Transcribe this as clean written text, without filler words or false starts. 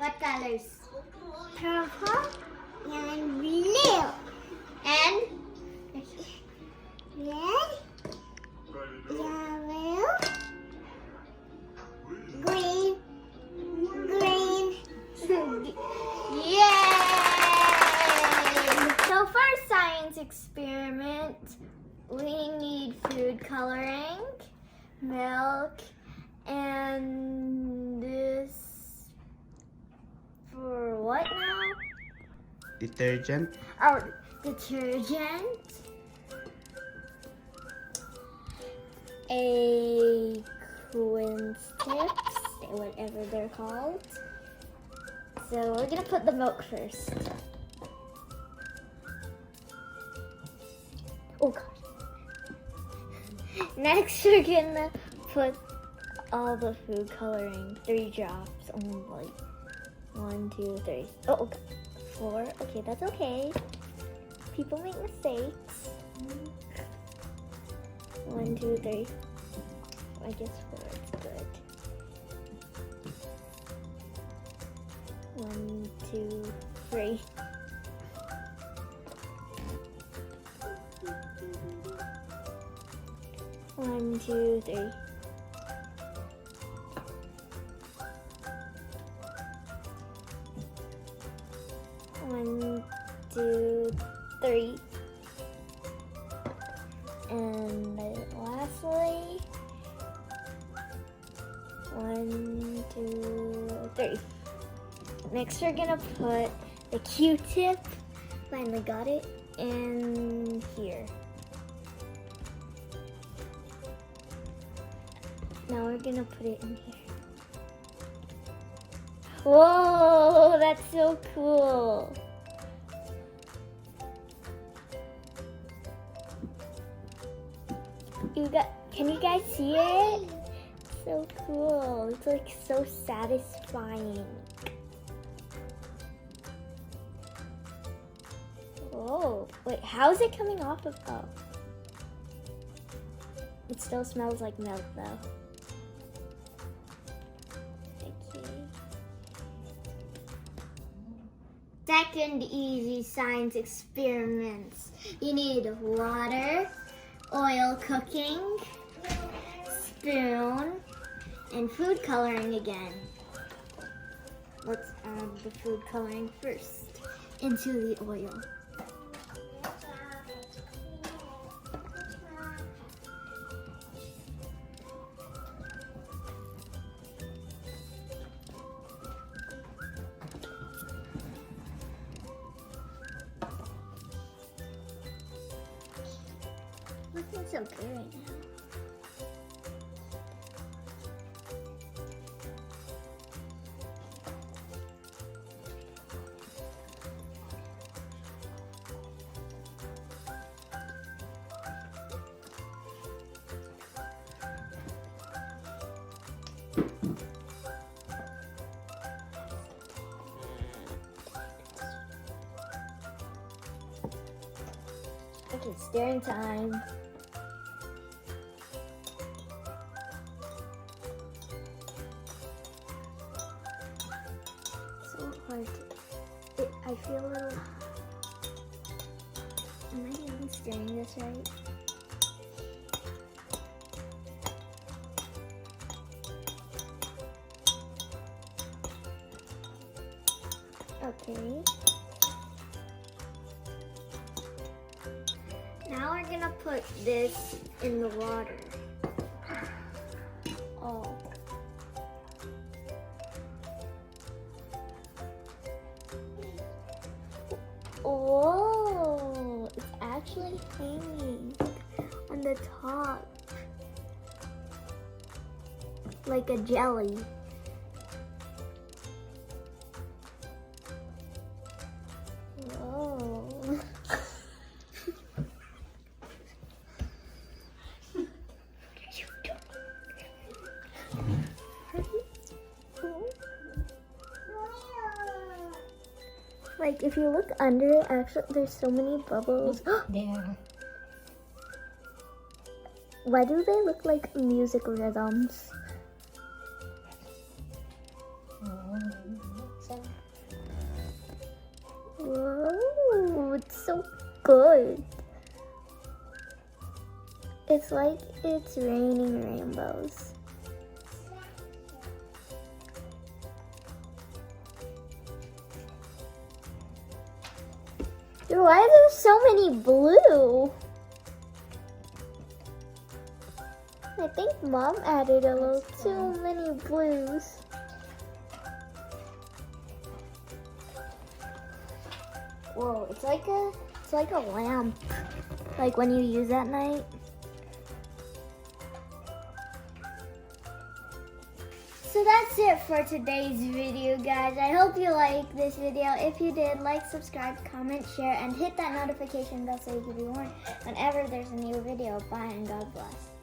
What colors? Purple and blue. And Red, yellow, green, green. yay! So for our science experiment, we need food coloring, milk, and this for what now? Detergent. Oh, detergent. A tips, whatever they're called. So we're gonna put the milk first. Oh gosh. Next we're gonna put all the food coloring, 3 drops only. 1, 2, 3. Oh, okay. 4. Okay, that's okay. People make mistakes. 1, 2, 3. I guess 4 is good. 1, 2, 3. One, two, three. One, two, three. And lastly, 1, 2, 3. Next, we're gonna put the Q-tip. Finally got it in here. Now we're gonna put it in here. Whoa, that's so cool. Can you guys see it? So cool. It's like so satisfying. Whoa, wait, how is it coming off of, oh. It still smells like milk though. Second easy science experiments. You need water, oil cooking, spoon, and food coloring again. Let's add the food coloring first into the oil. Looking so good right now. Okay, stirring time. So hard to, I feel a little, am I even stirring this right? Okay. Now we're gonna put this in the water. Oh. Oh, it's actually hanging on the top. Like a jelly. Whoa. Like if you look under it, actually there's so many bubbles. There. Why do they look like music rhythms? Some good. It's like it's raining rainbows. Dude, why are there so many blue? I think Mom added a little too many blues. Whoa, it's like a lamp, like when you use at night. So that's it for today's video, guys. I hope you liked this video. If you did, like, subscribe, comment, share, and hit that notification bell so you can be warned whenever there's a new video. Bye and God bless.